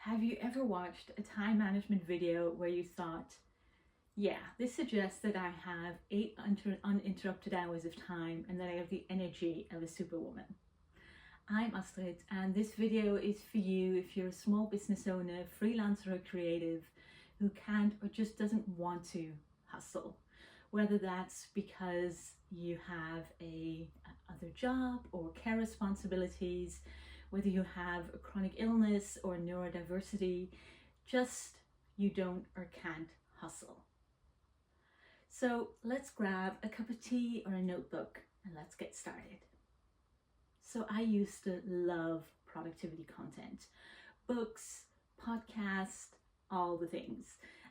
Have you ever watched a time management video where you thought, yeah, this suggests that I have 8 uninterrupted hours of time and that I have the energy of a superwoman? I'm Astrid, and this video is for you if you're a small business owner, freelancer or creative who can't or just doesn't want to hustle. Whether that's because you have a other job or care responsibilities, whether you have a chronic illness or neurodiversity, just you don't or can't hustle. So let's grab a cup of tea or a notebook and let's get started. So I used to love productivity content, books, podcasts, all the things.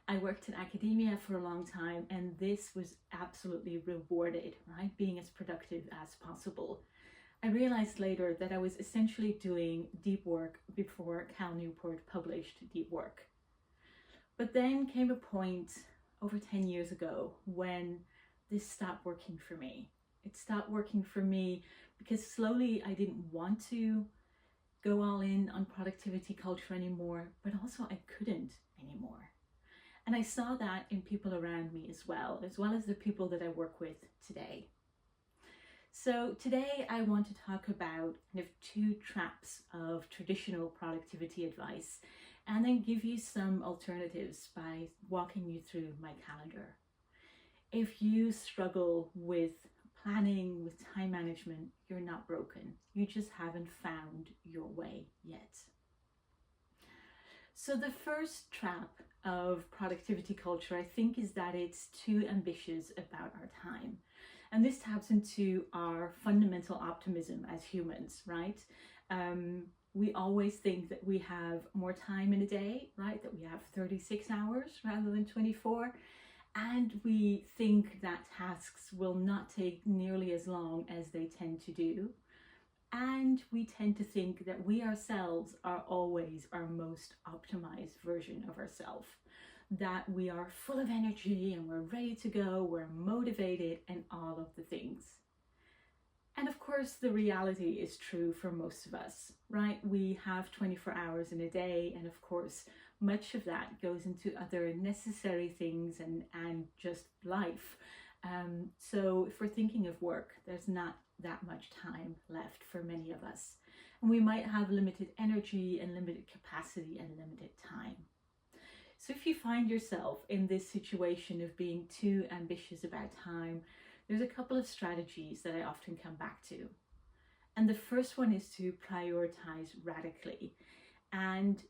I worked in academia for a long time, and this was absolutely rewarded, right? Being as productive as possible. I realized later that I was essentially doing deep work before Cal Newport published Deep Work. But then came a point over 10 years ago when this stopped working for me. It stopped working for me because slowly I didn't want to go all in on productivity culture anymore, but also I couldn't anymore. And I saw that in people around me as well as the people that I work with today. So today I want to talk about kind of 2 traps of traditional productivity advice, and then give you some alternatives by walking you through my calendar. If you struggle with planning, with time management, you're not broken. You just haven't found your way yet. So the first trap of productivity culture, I think, is that it's too ambitious about our time. And this taps into our fundamental optimism as humans, right? We always think that we have more time in a day, right? That we have 36 hours rather than 24. And we think that tasks will not take nearly as long as they tend to do. And we tend to think that we ourselves are always our most optimized version of ourselves, that we are full of energy and we're ready to go, we're motivated, and all of the things. And of course, the reality is true for most of us, right? We have 24 hours in a day, and of course, much of that goes into other necessary things and just life. So if we're thinking of work, there's not that much time left for many of us. And we might have limited energy and limited capacity and limited time. So if you find yourself in this situation of being too ambitious about time, there's a couple of strategies that I often come back to. And the first one is to prioritize radically. And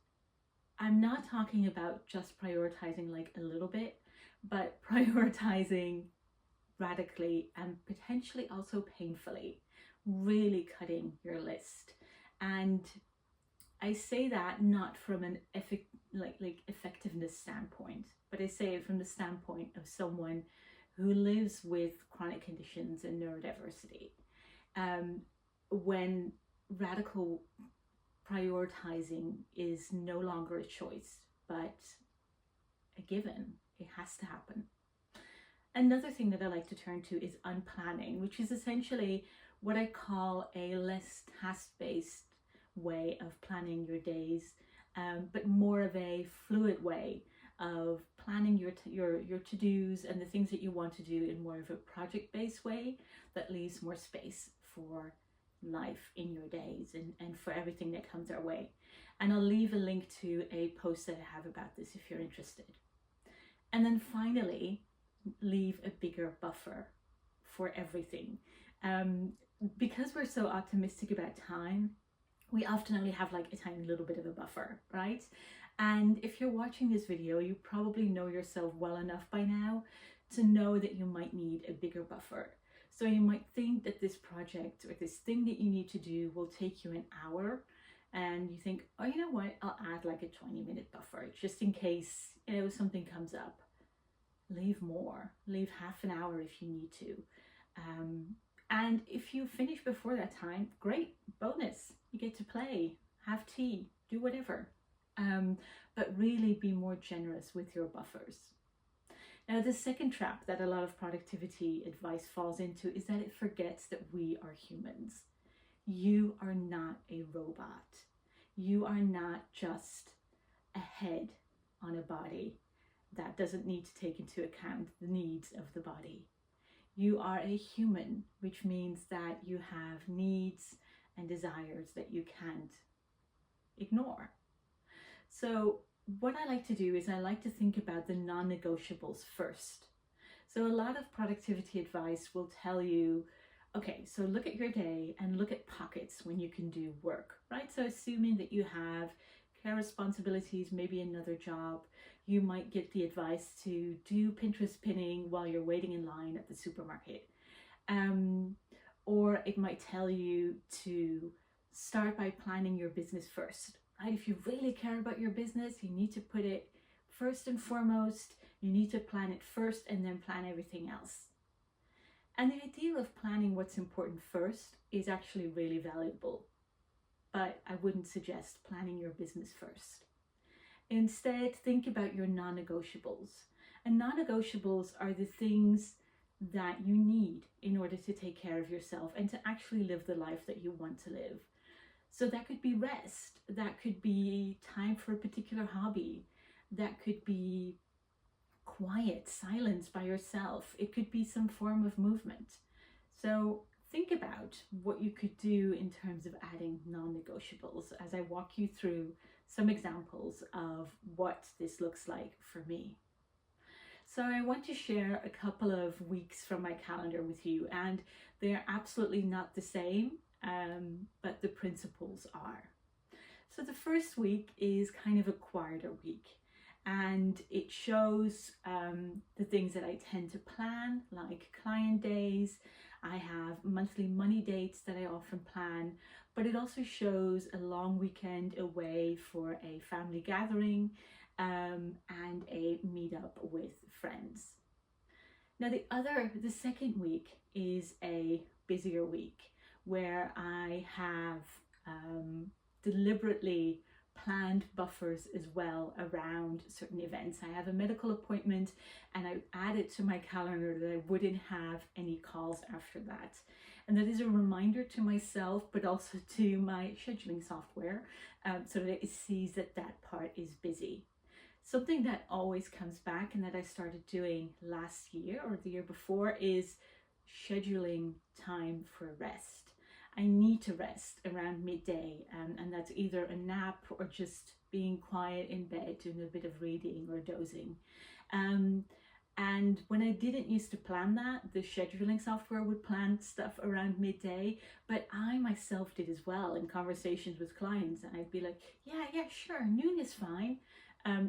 I'm not talking about just prioritizing like a little bit, but prioritizing radically and potentially also painfully, really cutting your list. And I say that not from an effectiveness standpoint, but I say it from the standpoint of someone who lives with chronic conditions and neurodiversity. When radical prioritizing is no longer a choice, but a given, it has to happen. Another thing that I like to turn to is unplanning, which is essentially what I call a less task-based way of planning your days, but more of a fluid way of planning your to-dos and the things that you want to do in more of a project-based way that leaves more space for life in your days and for everything that comes our way. And I'll leave a link to a post that I have about this if you're interested. And then finally, leave a bigger buffer for everything. Because we're so optimistic about time, we often only have like a tiny little bit of a buffer, right? And if you're watching this video, you probably know yourself well enough by now to know that you might need a bigger buffer. So you might think that this project or this thing that you need to do will take you an hour, and you think, oh, you know what, I'll add like a 20-minute buffer just in case, something comes up. Leave more, leave half an hour if you need to. And if you finish before that time, great, bonus. You get to play, have tea, do whatever. But really be more generous with your buffers. Now, the second trap that a lot of productivity advice falls into is that it forgets that we are humans. You are not a robot. You are not just head on a body that doesn't need to take into account the needs of the body. You are a human, which means that you have needs and desires that you can't ignore. So what I like to do is I like to think about the non-negotiables first. So a lot of productivity advice will tell you, okay, so look at your day and look at pockets when you can do work, right? So assuming that you have care responsibilities, maybe another job, you might get the advice to do Pinterest pinning while you're waiting in line at the supermarket. Or it might tell you to start by planning your business first, right? If you really care about your business, you need to put it first and foremost. You need to plan it first and then plan everything else. And the idea of planning what's important first is actually really valuable, but I wouldn't suggest planning your business first. Instead, think about your non-negotiables. And non-negotiables are the things that you need in order to take care of yourself and to actually live the life that you want to live. So that could be rest, that could be time for a particular hobby, that could be quiet, silence by yourself. It could be some form of movement. So think about what you could do in terms of adding non-negotiables as I walk you through some examples of what this looks like for me. So I want to share a couple of weeks from my calendar with you, and they're absolutely not the same, but the principles are. So the first week is kind of a quieter week, and it shows the things that I tend to plan, like client days. I have monthly money dates that I often plan, but it also shows a long weekend away for a family gathering and a meetup with friends. Now the second week is a busier week where I have deliberately planned buffers as well around certain events. I have a medical appointment and I added to my calendar that I wouldn't have any calls after that. And that is a reminder to myself, but also to my scheduling software, so that it sees that that part is busy. Something that always comes back and that I started doing last year or the year before is scheduling time for rest. I need to rest around midday, and that's either a nap or just being quiet in bed, doing a bit of reading or dozing. And when I didn't used to plan that, the scheduling software would plan stuff around midday, but I myself did as well in conversations with clients. And I'd be like, yeah, sure, noon is fine.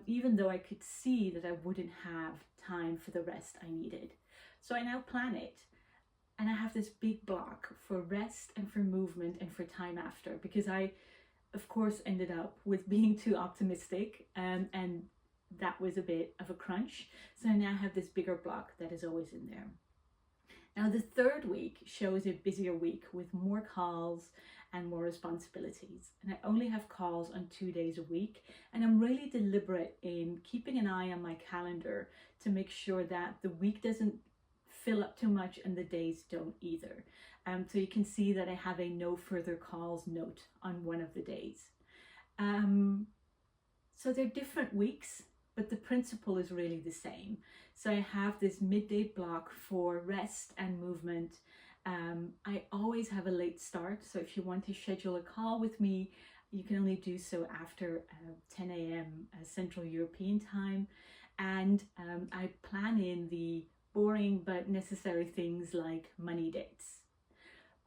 Even though I could see that I wouldn't have time for the rest I needed. So I now plan it. And I have this big block for rest and for movement and for time after, because I, of course, ended up with being too optimistic, and that was a bit of a crunch. So I now have this bigger block that is always in there. Now the third week shows a busier week with more calls and more responsibilities. And I only have calls on 2 days a week. And I'm really deliberate in keeping an eye on my calendar to make sure that the week doesn't fill up too much and the days don't either. So you can see that I have a no further calls note on one of the days. So they're different weeks, but the principle is really the same. So I have this midday block for rest and movement. I always have a late start. So if you want to schedule a call with me, you can only do so after 10 a.m. Central European time. And I plan in the boring but necessary things like money dates.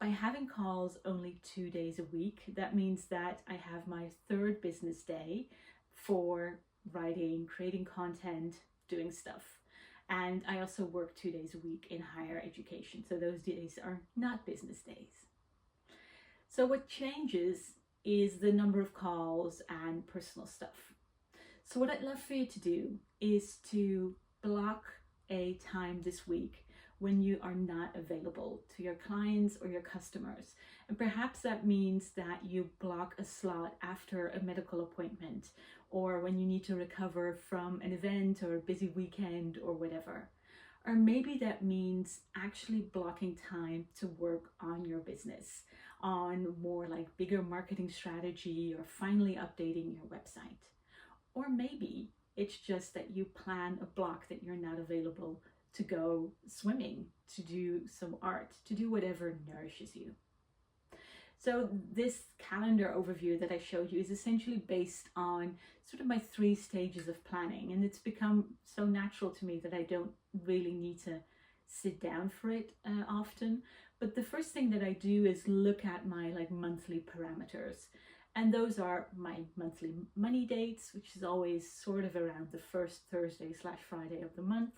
By having calls only 2 days a week, that means that I have my third business day for writing, creating content, doing stuff. And I also work 2 days a week in higher education. So those days are not business days. So what changes is the number of calls and personal stuff. So what I'd love for you to do is to block a time this week when you are not available to your clients or your customers. And perhaps that means that you block a slot after a medical appointment, or when you need to recover from an event or a busy weekend or whatever. Or maybe that means actually blocking time to work on your business, on more like bigger marketing strategy, or finally updating your website. Or maybe it's just that you plan a block that you're not available to go swimming, to do some art, to do whatever nourishes you. So this calendar overview that I showed you is essentially based on sort of my 3 stages of planning, and it's become so natural to me that I don't really need to sit down for it often. But the first thing that I do is look at my monthly parameters, and those are my monthly money dates, which is always sort of around the first Thursday/Friday of the month.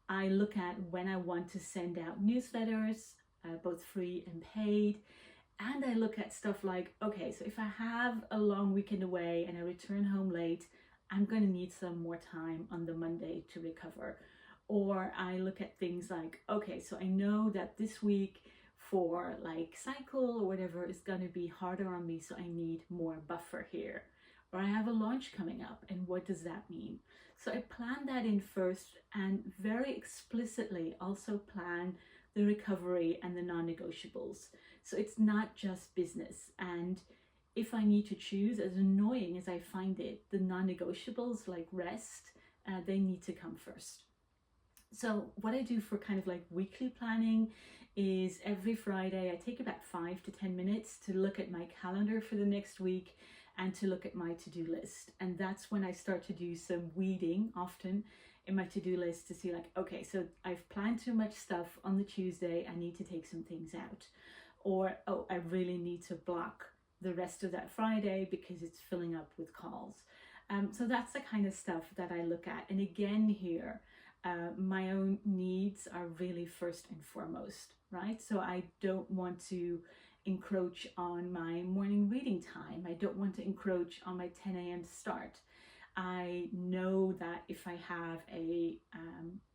I look at when I want to send out newsletters, both free and paid. And I look at stuff like, okay, so if I have a long weekend away and I return home late, I'm going to need some more time on the Monday to recover. Or I look at things like, okay, so I know that this week for cycle or whatever is going to be harder on me, so I need more buffer here. Or I have a launch coming up, and what does that mean? So I plan that in first, and very explicitly also plan the recovery and the non-negotiables. So it's not just business. And if I need to choose, as annoying as I find it, the non-negotiables like rest, they need to come first. So what I do for kind of weekly planning is every Friday I take about 5 to 10 minutes to look at my calendar for the next week and to look at my to-do list. And that's when I start to do some weeding often in my to-do list to see okay, so I've planned too much stuff on the Tuesday, I need to take some things out. Or, oh, I really need to block the rest of that Friday because it's filling up with calls. So that's the kind of stuff that I look at. And again here, my own needs are really first and foremost, right? So I don't want to encroach on my morning reading time. I don't want to encroach on my 10 a.m. start. I know that if I have a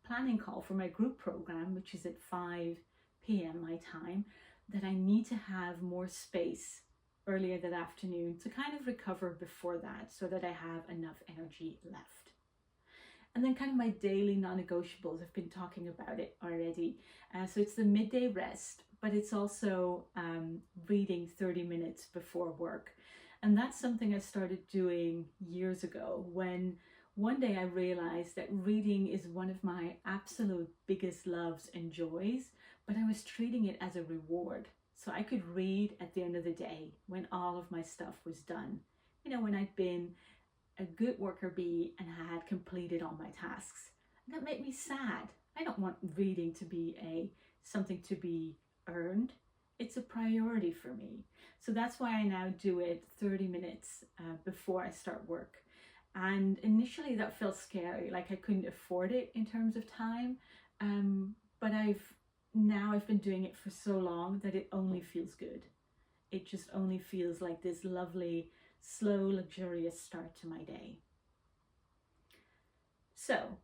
planning call for my group program, which is at 5 p.m. my time, that I need to have more space earlier that afternoon to kind of recover before that so that I have enough energy left. And then kind of my daily non-negotiables, I've been talking about it already. So it's the midday rest, but it's also reading 30 minutes before work. And that's something I started doing years ago when one day I realized that reading is one of my absolute biggest loves and joys, but I was treating it as a reward. So I could read at the end of the day when all of my stuff was done. You know, when I'd been a good worker bee and had completed all my tasks. And that made me sad. I don't want reading to be something to be earned. It's a priority for me. So that's why I now do it 30 minutes before I start work. And initially that felt scary, like I couldn't afford it in terms of time. But I've been doing it for so long that it only feels good. It just only feels like this lovely, slow, luxurious start to my day. So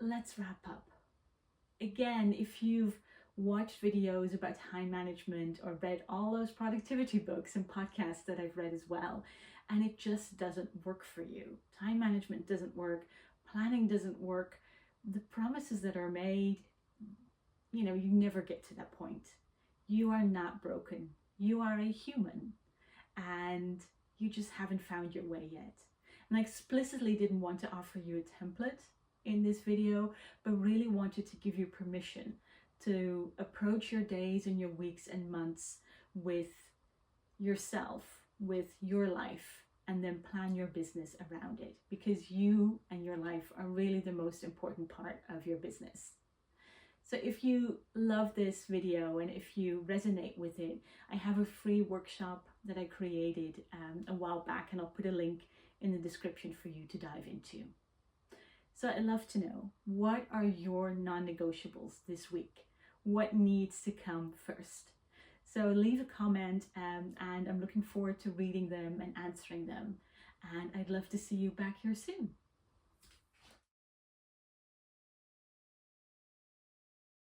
let's wrap up. Again, if you've watched videos about time management or read all those productivity books and podcasts that I've read as well, and it just doesn't work for you, time management doesn't work, planning doesn't work, the promises that are made, you never get to that point. You are not broken. You are a human. And you just haven't found your way yet. And I explicitly didn't want to offer you a template in this video, but really wanted to give you permission to approach your days and your weeks and months with yourself, with your life, and then plan your business around it, because you and your life are really the most important part of your business. So if you love this video and if you resonate with it, I have a free workshop that I created a while back, and I'll put a link in the description for you to dive into. So I'd love to know, what are your non-negotiables this week? What needs to come first? So leave a comment and I'm looking forward to reading them and answering them. And I'd love to see you back here soon.